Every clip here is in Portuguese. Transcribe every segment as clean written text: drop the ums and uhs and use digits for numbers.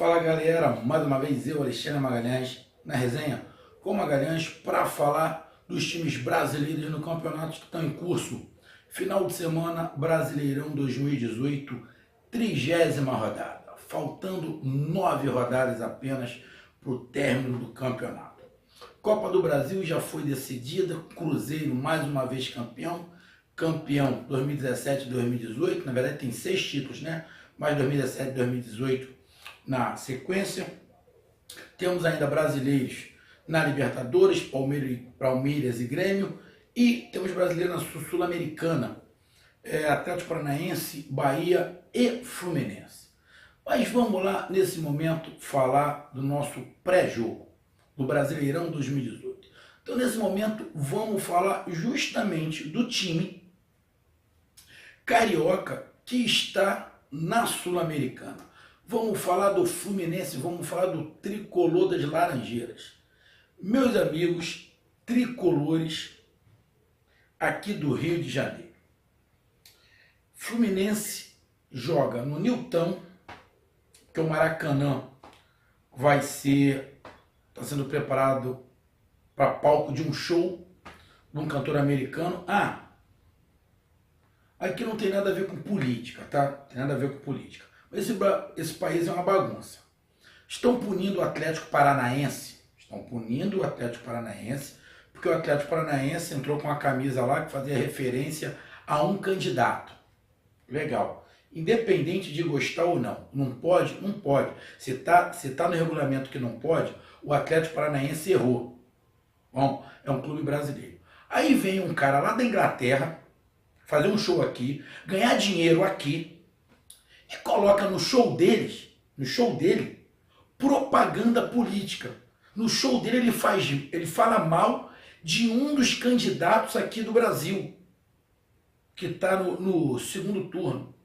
Fala galera, mais uma vez eu, Alexandre Magalhães, na resenha com Magalhães para falar dos times brasileiros no campeonato que estão em curso. Final de semana, Brasileirão 2018, 30ª rodada, faltando 9 rodadas apenas para o término do campeonato. Copa do Brasil já foi decidida, Cruzeiro mais uma vez campeão 2017 e 2018, na verdade tem 6 títulos, né? Mais 2017 e 2018 na sequência. Temos ainda brasileiros na Libertadores, Palmeiras e Grêmio, e temos brasileiros na Sul-Americana, Atlético Paranaense, Bahia e Fluminense. Mas vamos lá, nesse momento, falar do nosso pré-jogo, do Brasileirão 2018. Então, nesse momento, vamos falar justamente do time carioca que está na Sul-Americana. Vamos falar do Fluminense, vamos falar do tricolor das Laranjeiras. Meus amigos tricolores aqui do Rio de Janeiro. Fluminense joga no Newton, que o Maracanã está sendo preparado para palco de um show de um cantor americano. Aqui não tem nada a ver com política, tá? Tem nada a ver com política. Esse país é uma bagunça. Estão punindo o Atlético Paranaense. Porque o Atlético Paranaense entrou com a camisa lá que fazia referência a um candidato. Legal. Independente de gostar ou não. Não pode? Não pode. Se tá no regulamento que não pode, o Atlético Paranaense errou. Bom, é um clube brasileiro. Aí vem um cara lá da Inglaterra fazer um show aqui, ganhar dinheiro aqui, e coloca no show dele, propaganda política. No show dele ele fala mal de um dos candidatos aqui do Brasil, que está no segundo turno.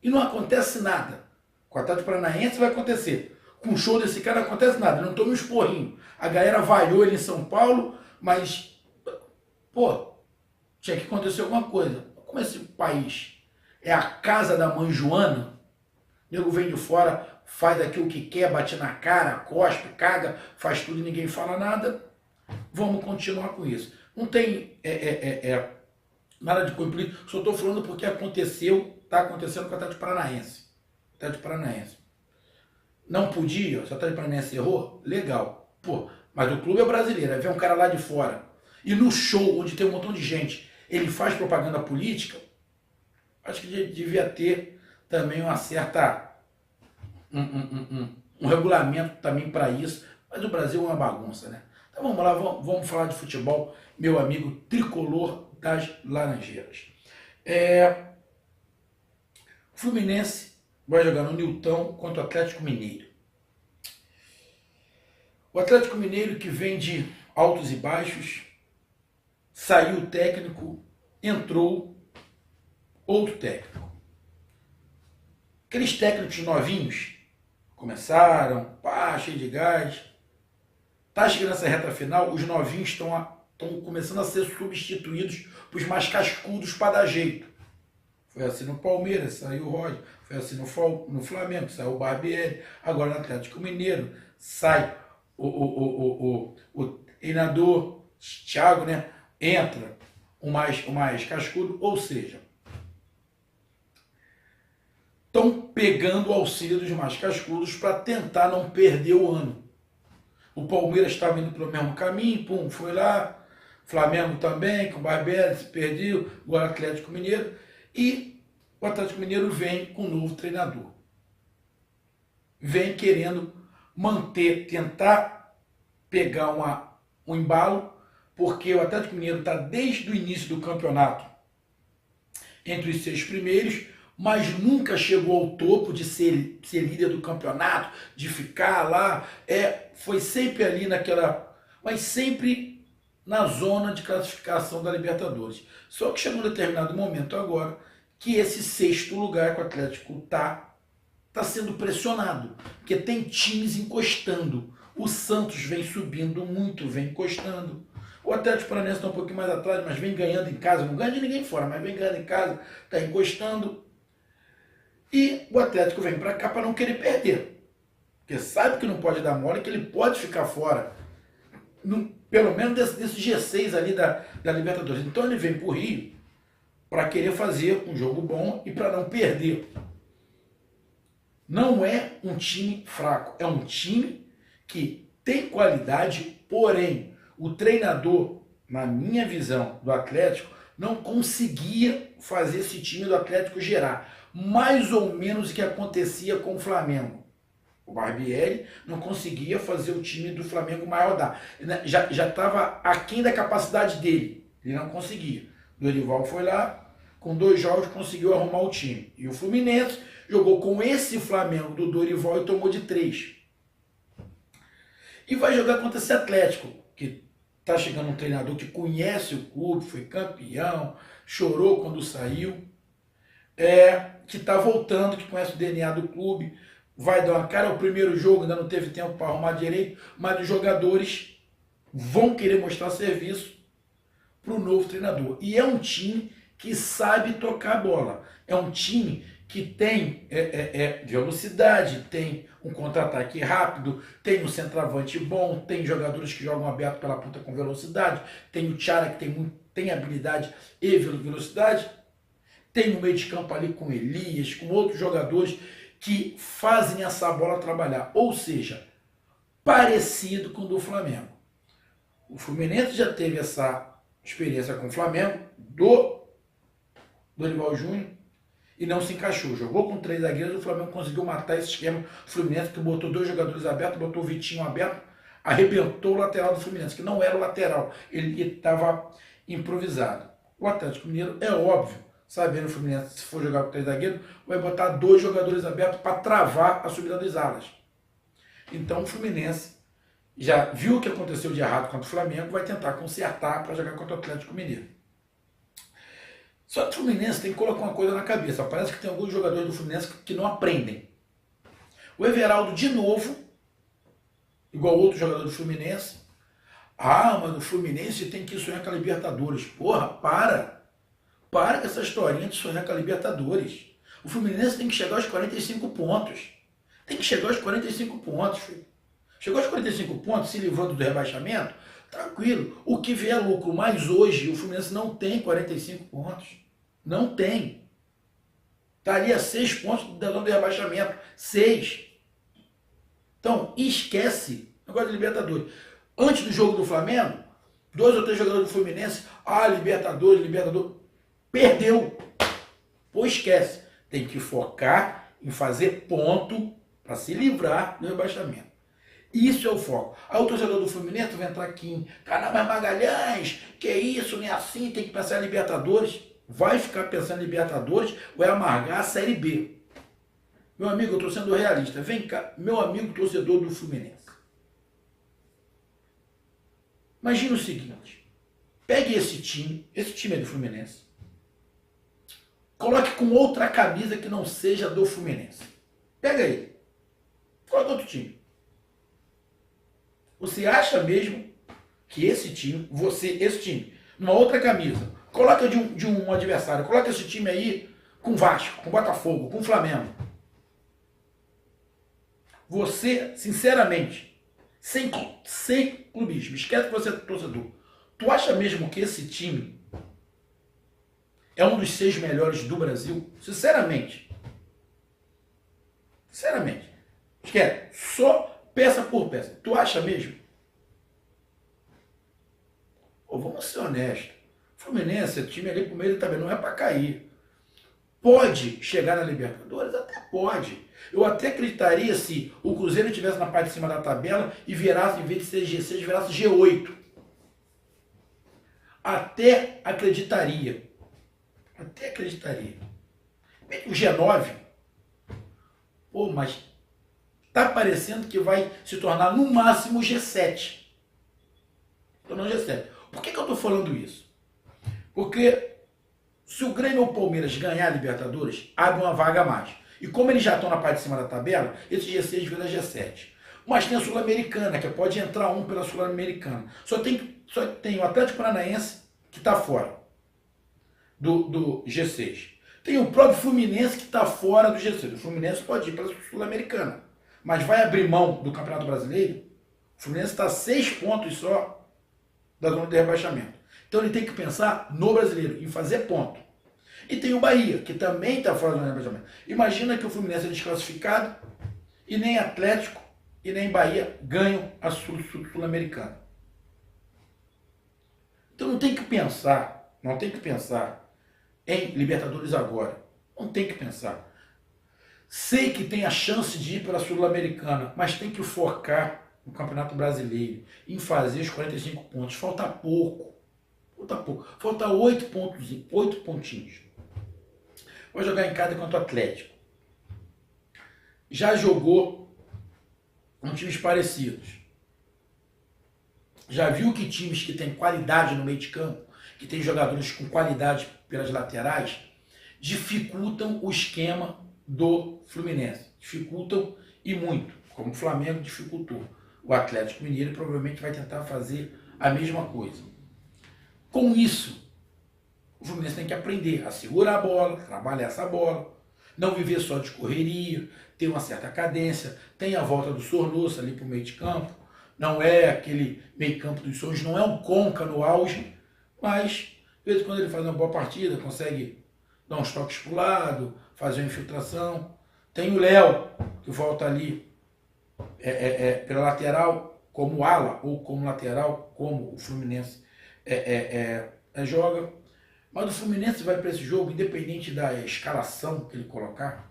E não acontece nada. Com o Atlético Paranaense vai acontecer. Com o show desse cara não acontece nada. Ele não toma um esporrinho. A galera vaiou ele em São Paulo, mas, tinha que acontecer alguma coisa. Como esse país é a casa da mãe Joana, o nego vem de fora, faz aqui o que quer, bate na cara, cospe, caga, faz tudo e ninguém fala nada. Vamos continuar com isso. Não tem nada de cunho político, só estou falando porque está acontecendo com o Atlético Paranaense. Não podia, se o Atlético Paranaense errou, legal. Mas o clube é brasileiro, aí vem um cara lá de fora, e no show, onde tem um montão de gente, ele faz propaganda política. Acho que devia ter também uma certa um regulamento também para isso, mas o Brasil é uma bagunça, né? Então vamos lá, vamos falar de futebol, meu amigo tricolor das Laranjeiras. O Fluminense vai jogar no Newton contra o Atlético Mineiro. O Atlético Mineiro que vem de altos e baixos, saiu o técnico, entrou outro técnico. Aqueles técnicos novinhos começaram, cheio de gás. Tá chegando nessa reta final, os novinhos estão começando a ser substituídos por os mais cascudos para dar jeito. Foi assim no Palmeiras, saiu o Roger. Foi assim no Flamengo, saiu o Barbieri. Agora no Atlético Mineiro sai o treinador Thiago, né? Entra o mais cascudo, ou seja, estão pegando o auxílio dos mais cascudos para tentar não perder o ano. O Palmeiras estava indo pelo mesmo caminho, foi lá. Flamengo também, com o Barbieri, se perdeu. Agora o Atlético Mineiro. E o Atlético Mineiro vem com um novo treinador. Vem querendo tentar pegar um embalo, porque o Atlético Mineiro está desde o início do campeonato entre os 6 primeiros, mas nunca chegou ao topo de ser líder do campeonato, de ficar lá, foi sempre ali mas sempre na zona de classificação da Libertadores. Só que chegou um determinado momento agora que esse 6º lugar que o Atlético está sendo pressionado, porque tem times encostando. O Santos vem subindo muito, vem encostando. O Atlético Paranaense está um pouquinho mais atrás, mas vem ganhando em casa, não ganha de ninguém fora, mas vem ganhando em casa, está encostando. E o Atlético vem para cá para não querer perder. Porque sabe que não pode dar mole, que ele pode ficar fora. Pelo menos desse G6 ali da Libertadores. Então ele vem pro Rio para querer fazer um jogo bom e para não perder. Não é um time fraco, é um time que tem qualidade, porém o treinador, na minha visão do Atlético, não conseguia fazer esse time do Atlético gerar. Mais ou menos o que acontecia com o Flamengo. O Barbieri não conseguia fazer o time do Flamengo mais rodar. Já estava aquém da capacidade dele. Ele não conseguia. O Dorival foi lá, com 2 jogos conseguiu arrumar o time. E o Fluminense jogou com esse Flamengo do Dorival e tomou de 3. E vai jogar contra esse Atlético, que está chegando um treinador que conhece o clube, foi campeão, chorou quando saiu, que está voltando, que conhece o DNA do clube, vai dar uma cara. O primeiro jogo ainda não teve tempo para arrumar direito, mas os jogadores vão querer mostrar serviço para o novo treinador. E é um time que sabe tocar a bola. É um time que tem velocidade, tem um contra-ataque rápido, tem um centroavante bom, tem jogadores que jogam aberto pela ponta com velocidade, tem o Thiara que tem habilidade e velocidade, tem no meio de campo ali com Elias, com outros jogadores que fazem essa bola trabalhar. Ou seja, parecido com o do Flamengo. O Fluminense já teve essa experiência com o Flamengo, do Dorival Júnior, e não se encaixou. Jogou com 3 zagueiros, o Flamengo conseguiu matar esse esquema. O Fluminense que botou 2 jogadores abertos, botou o Vitinho aberto, arrebentou o lateral do Fluminense, que não era o lateral, ele estava improvisado. O Atlético Mineiro, é óbvio, sabendo o Fluminense, se for jogar com 3 zagueiros, vai botar 2 jogadores abertos para travar a subida dos alas. Então o Fluminense já viu o que aconteceu de errado contra o Flamengo, vai tentar consertar para jogar contra o Atlético Mineiro. Só que o Fluminense tem que colocar uma coisa na cabeça. Parece que tem alguns jogadores do Fluminense que não aprendem. O Everaldo, de novo, igual outro jogador do Fluminense. Mas o Fluminense tem que sonhar com a Libertadores. Porra, para com essa historinha de sonhar com a Libertadores. O Fluminense tem que chegar aos 45 pontos. Tem que chegar aos 45 pontos, filho. Chegou aos 45 pontos, se livrando do rebaixamento, tranquilo. O que vier lucro, mas hoje o Fluminense não tem 45 pontos. Não tem. Está ali a 6 pontos da zona do rebaixamento. 6. Então, esquece o negócio de Libertadores. Antes do jogo do Flamengo, 2 ou 3 jogadores do Fluminense, Libertadores. Perdeu. Pô, esquece. Tem que focar em fazer ponto para se livrar do rebaixamento. Isso é o foco. Aí o torcedor do Fluminense vai entrar aqui em Carnaval Magalhães, que isso, não é assim, tem que pensar em Libertadores. Vai ficar pensando em Libertadores ou é amargar a Série B. Meu amigo, eu estou sendo realista. Vem cá, meu amigo torcedor do Fluminense. Imagina o seguinte. Pegue esse time é do Fluminense. Coloque com outra camisa que não seja do Fluminense. Pega aí. Coloca outro time. Você acha mesmo que esse time, numa outra camisa, coloca de um adversário, coloca esse time aí com Vasco, com Botafogo, com Flamengo. Você, sinceramente, sem clubismo, esquece que você é torcedor, tu acha mesmo que esse time é um dos 6 melhores do Brasil? Sinceramente. Esquece, só peça por peça. Tu acha mesmo? Vamos ser honestos. Fluminense, time ali pro meio da tabela, não é para cair. Pode chegar na Libertadores? Até pode. Eu até acreditaria se o Cruzeiro estivesse na parte de cima da tabela e virasse, em vez de ser G6, virasse G8. Até acreditaria. O G9, mas tá parecendo que vai se tornar no máximo G7. Tornando G7. Por que eu tô falando isso? Porque se o Grêmio ou o Palmeiras ganhar a Libertadores, abre uma vaga a mais. E como eles já estão na parte de cima da tabela, esse G6 vira G7. Mas tem a Sul-Americana, que pode entrar um pela Sul-Americana. Só tem o Atlético Paranaense, que está fora do G6. Tem o próprio Fluminense, que está fora do G6. O Fluminense pode ir pela Sul-Americana. mas vai abrir mão do Campeonato Brasileiro, o Fluminense está a 6 pontos só da zona de rebaixamento. Então ele tem que pensar no brasileiro, em fazer ponto. E tem o Bahia, que também está fora da zona de rebaixamento. Imagina que o Fluminense é desclassificado e nem Atlético e nem Bahia ganham a Sul-Americana. Então não tem que pensar em Libertadores agora. Não tem que pensar. Sei que tem a chance de ir para a Sul-Americana, mas tem que focar no Campeonato Brasileiro, em fazer os 45 pontos. Falta pouco. Falta 8 pontos, 8 pontinhos. Vai jogar em casa contra o Atlético. Já jogou com times parecidos. Já viu que times que têm qualidade no meio de campo, que tem jogadores com qualidade pelas laterais, dificultam o esquema do Fluminense. Dificultam e muito, como o Flamengo dificultou. O Atlético Mineiro provavelmente vai tentar fazer a mesma coisa. Com isso, o Fluminense tem que aprender a segurar a bola, trabalhar essa bola, não viver só de correria, ter uma certa cadência, tem a volta do Sornosa ali para o meio de campo, não é aquele meio campo dos sonhos, não é um Conca no auge, mas de vez em quando ele faz uma boa partida, consegue dar uns toques para o lado, fazer uma infiltração. Tem o Léo, que volta ali pela lateral como ala, ou como lateral, como o Fluminense joga. Mas o Fluminense vai para esse jogo, independente da escalação que ele colocar.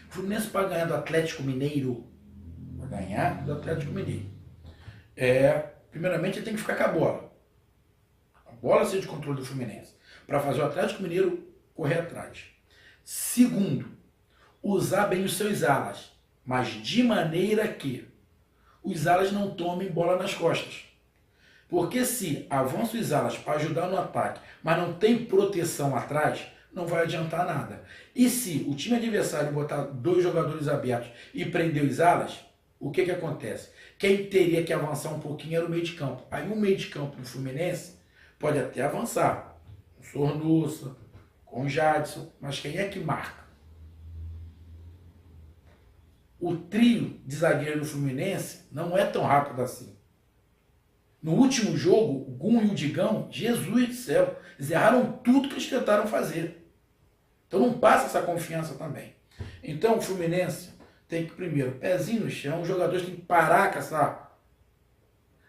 O Fluminense para ganhar do Atlético Mineiro, primeiramente ele tem que ficar com a bola. A bola ser de controle do Fluminense, para fazer o Atlético Mineiro correr atrás. Segundo, usar bem os seus alas, mas de maneira que os alas não tomem bola nas costas. Porque se avança os alas para ajudar no ataque, mas não tem proteção atrás, não vai adiantar nada. E se o time adversário botar 2 jogadores abertos e prender os alas, o que acontece? Quem teria que avançar um pouquinho era o meio de campo. Aí o meio de campo do Fluminense pode até avançar. Com o Sornosa, com o Jadson, mas quem é que marca? O trio de zagueiro do Fluminense não é tão rápido assim. No último jogo, o Gum e o Digão, Jesus do céu, eles erraram tudo que eles tentaram fazer. Então não passa essa confiança também. Então o Fluminense tem que, primeiro, pezinho no chão, os jogadores têm que parar com essa...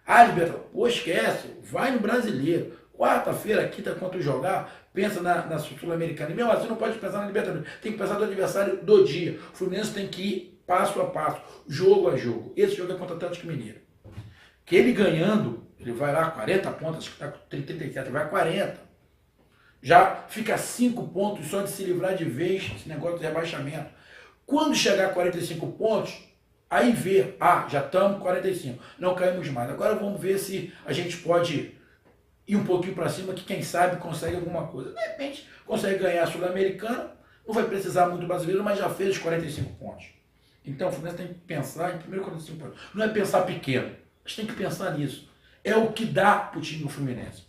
Libertadores, esquece, vai no Brasileiro. Quarta-feira, quinta, quando jogar, pensa na Sul-Americana. E mesmo assim não pode pensar na Libertadores, tem que pensar no adversário do dia. O Fluminense tem que ir passo a passo, jogo a jogo. Esse jogo é contra o Atlético Mineiro. Que ele ganhando, ele vai lá 40 pontos, acho que está com 37, vai a 40. Já fica 5 pontos só de se livrar de vez esse negócio de rebaixamento. Quando chegar a 45 pontos, aí vê, já estamos 45, não caímos mais. Agora vamos ver se a gente pode ir um pouquinho para cima, que quem sabe consegue alguma coisa. De repente, consegue ganhar a Sul-Americana, não vai precisar muito do brasileiro, mas já fez os 45 pontos. Então o Fluminense tem que pensar em primeiro 45 pontos. Não é pensar pequeno, mas tem que pensar nisso. É o que dá para o time do Fluminense.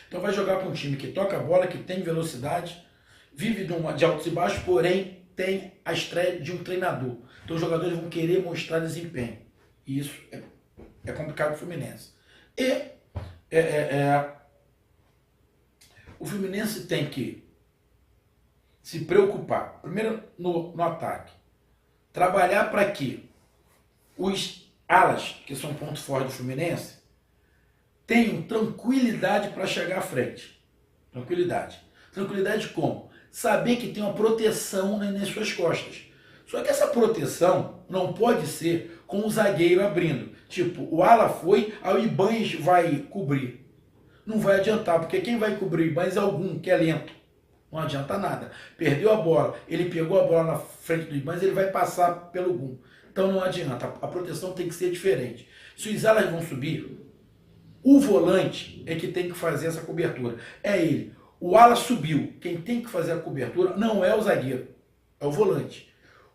Então vai jogar com um time que toca a bola, que tem velocidade, vive de altos e baixos, porém tem a estreia de um treinador. Então os jogadores vão querer mostrar desempenho. E isso é complicado para o Fluminense. E o Fluminense tem que se preocupar, primeiro no ataque. Trabalhar para que os alas, que são ponto forte do Fluminense, tenham tranquilidade para chegar à frente. Tranquilidade. Tranquilidade como? Saber que tem uma proteção nas suas costas. Só que essa proteção não pode ser com o zagueiro abrindo. Tipo, o ala foi, aí o Ibanez vai cobrir. Não vai adiantar, porque quem vai cobrir o Ibanez é algum que é lento. Não adianta nada. Perdeu a bola, ele pegou a bola na frente do Ibanez, ele vai passar pelo Gum. Então não adianta, a proteção tem que ser diferente. Se os alas vão subir, o volante é que tem que fazer essa cobertura. É ele. O ala subiu. Quem tem que fazer a cobertura não é o zagueiro, é o volante.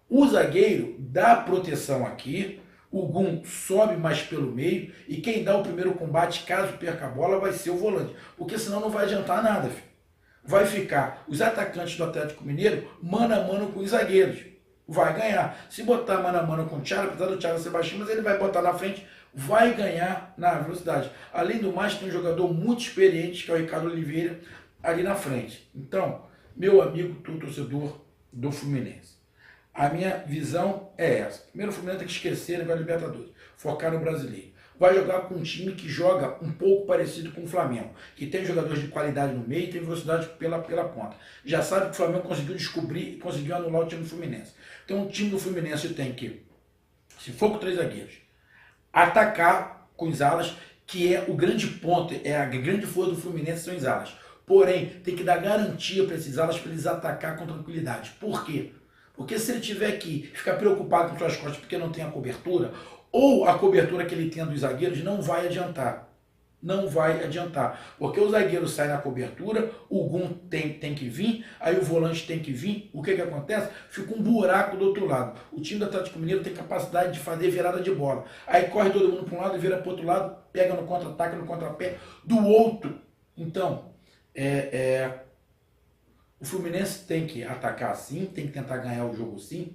O zagueiro dá proteção aqui, o Gum sobe mais pelo meio e quem dá o primeiro combate, caso perca a bola, vai ser o volante. Porque senão não vai adiantar nada, filho. Vai ficar os atacantes do Atlético Mineiro mano a mano com os zagueiros. vai ganhar. Se botar mano a mano com o Thiago, apesar do Thiago ser baixinho, mas ele vai botar na frente, vai ganhar na velocidade. Além do mais, tem um jogador muito experiente, que é o Ricardo Oliveira, ali na frente. Então, meu amigo, tu torcedor do Fluminense, a minha visão é essa. Primeiro, o Fluminense tem que esquecer o negócio de Libertadores, focar no brasileiro. Vai jogar com um time que joga um pouco parecido com o Flamengo, que tem jogadores de qualidade no meio e tem velocidade pela ponta. Já sabe que o Flamengo conseguiu descobrir e conseguiu anular o time do Fluminense. Então o time do Fluminense tem que, se for com 3 zagueiros, atacar com os alas, que é o grande ponto, é a grande força do Fluminense, são os alas. Porém, tem que dar garantia para esses alas para eles atacar com tranquilidade. Por quê? Porque se ele tiver que ficar preocupado com suas costas porque não tem a cobertura, ou a cobertura que ele tem dos zagueiros, não vai adiantar. Não vai adiantar. Porque o zagueiro sai na cobertura, o Gum tem que vir, aí o volante tem que vir. O que acontece? Fica um buraco do outro lado. O time do Atlético Mineiro tem capacidade de fazer virada de bola. Aí corre todo mundo para um lado e vira para o outro lado, pega no contra-ataque, no contrapé do outro. Então, o Fluminense tem que atacar sim, tem que tentar ganhar o jogo sim,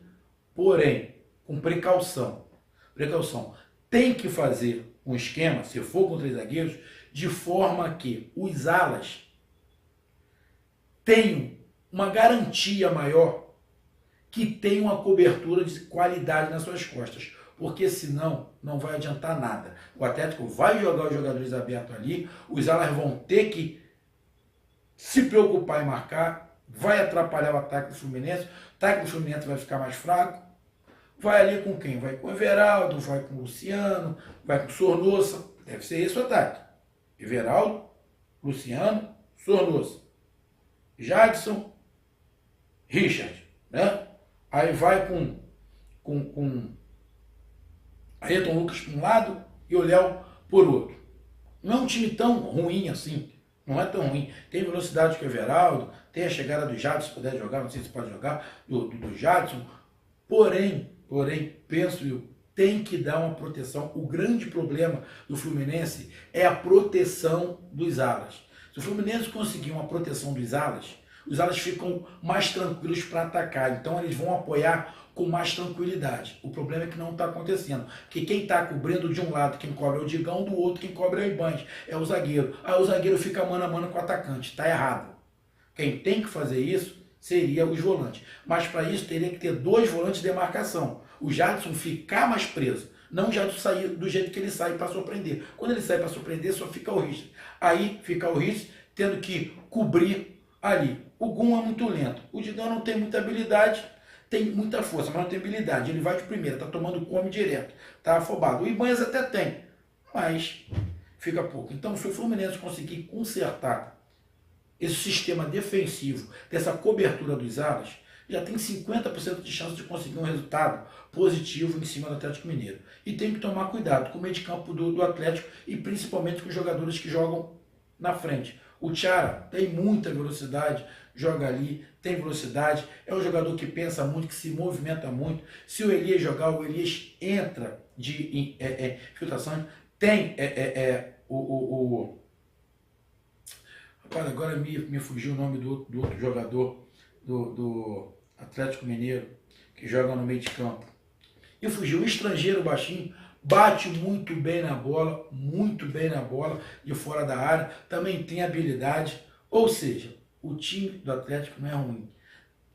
porém, com precaução. Tem que fazer um esquema, se for com 3 zagueiros, de forma que os alas tenham uma garantia maior, que tenham uma cobertura de qualidade nas suas costas. Porque senão não vai adiantar nada. O Atlético vai jogar os jogadores abertos ali, os alas vão ter que se preocupar em marcar, vai atrapalhar o ataque do Fluminense, o ataque do Fluminense vai ficar mais fraco. Vai ali com quem? Vai com o Everaldo, vai com o Luciano, vai com o Sornosa. Deve ser esse o ataque. Everaldo, Luciano, Sornosa. Jadson, Richard. Né? Aí vai com Ayrton Lucas por um lado e o Léo por outro. Não é um time tão ruim assim. Não é tão ruim. Tem velocidade que o Everaldo, tem a chegada do Jadson, se puder jogar, não sei se pode jogar, do Jadson. Porém, penso eu, tem que dar uma proteção. O grande problema do Fluminense é a proteção dos alas. Se o Fluminense conseguir uma proteção dos alas, os alas ficam mais tranquilos para atacar. Então eles vão apoiar com mais tranquilidade. O problema é que não está acontecendo. Porque quem está cobrindo de um lado, quem cobre é o Digão, do outro quem cobre é o Ibanez, é o zagueiro. Aí o zagueiro fica mano a mano com o atacante. Está errado. Quem tem que fazer isso seria os volantes. Mas para isso teria que ter 2 volantes de marcação. O Jadson ficar mais preso. Não o Jadson sair do jeito que ele sai para surpreender. Quando ele sai para surpreender, só fica o Richard. Aí fica o Richard tendo que cobrir ali. O Gum é muito lento. O Digão não tem muita habilidade, tem muita força, mas não tem habilidade. Ele vai de primeira, tá tomando come direto, tá afobado. O Ibanez até tem, mas fica pouco. Então, se o Fluminense conseguir consertar esse sistema defensivo, dessa cobertura dos alas, já tem 50% de chance de conseguir um resultado positivo em cima do Atlético Mineiro. E tem que tomar cuidado com o meio de campo do Atlético e principalmente com os jogadores que jogam na frente. O Thiara tem muita velocidade, joga ali, tem velocidade, é um jogador que pensa muito, que se movimenta muito. Se o Elias jogar, o Elias entra de filtração. Tem Rapaz, agora me fugiu o nome do outro jogador do Atlético Mineiro, que joga no meio de campo. E fugiu, o estrangeiro baixinho, bate muito bem na bola, de fora da área, também tem habilidade. Ou seja, o time do Atlético não é ruim.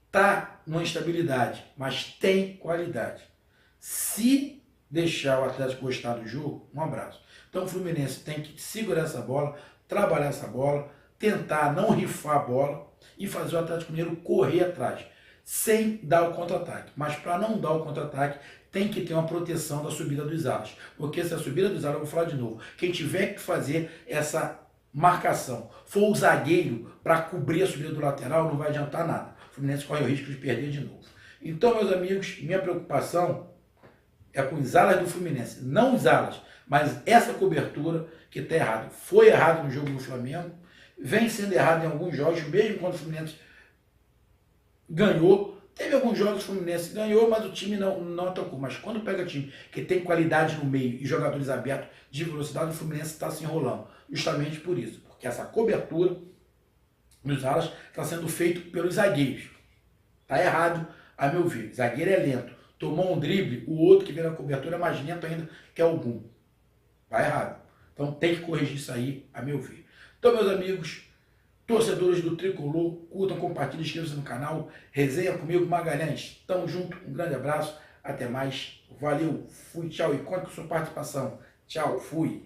Está numa instabilidade, mas tem qualidade. Se deixar o Atlético gostar do jogo, um abraço. Então o Fluminense tem que segurar essa bola, trabalhar essa bola, tentar não rifar a bola e fazer o Atlético Mineiro correr atrás, sem dar o contra-ataque. Mas para não dar o contra-ataque, tem que ter uma proteção da subida dos alas. Porque se a subida dos alas, eu vou falar de novo, quem tiver que fazer essa marcação for o zagueiro para cobrir a subida do lateral, não vai adiantar nada. O Fluminense corre o risco de perder de novo. Então, meus amigos, minha preocupação é com os alas do Fluminense. Não os alas, mas essa cobertura que está errada. Foi errado no jogo do Flamengo, vem sendo errado em alguns jogos, mesmo quando o Fluminense ganhou. Teve alguns jogos que o Fluminense ganhou, mas o time não atacou. Mas quando pega time que tem qualidade no meio e jogadores abertos de velocidade, o Fluminense está se enrolando. Justamente por isso. Porque essa cobertura nos alas está sendo feito pelos zagueiros. Está errado a meu ver. Zagueiro é lento. Tomou um drible, o outro que vem na cobertura é mais lento ainda, que é o Gum. Vai errado. Então tem que corrigir isso aí, a meu ver. Então, meus amigos, torcedores do Tricolor, curtam, compartilhem, inscrevam-se no canal. Resenha comigo, Magalhães. Tamo junto, um grande abraço. Até mais. Valeu, fui, tchau. E conte com sua participação. Tchau, fui.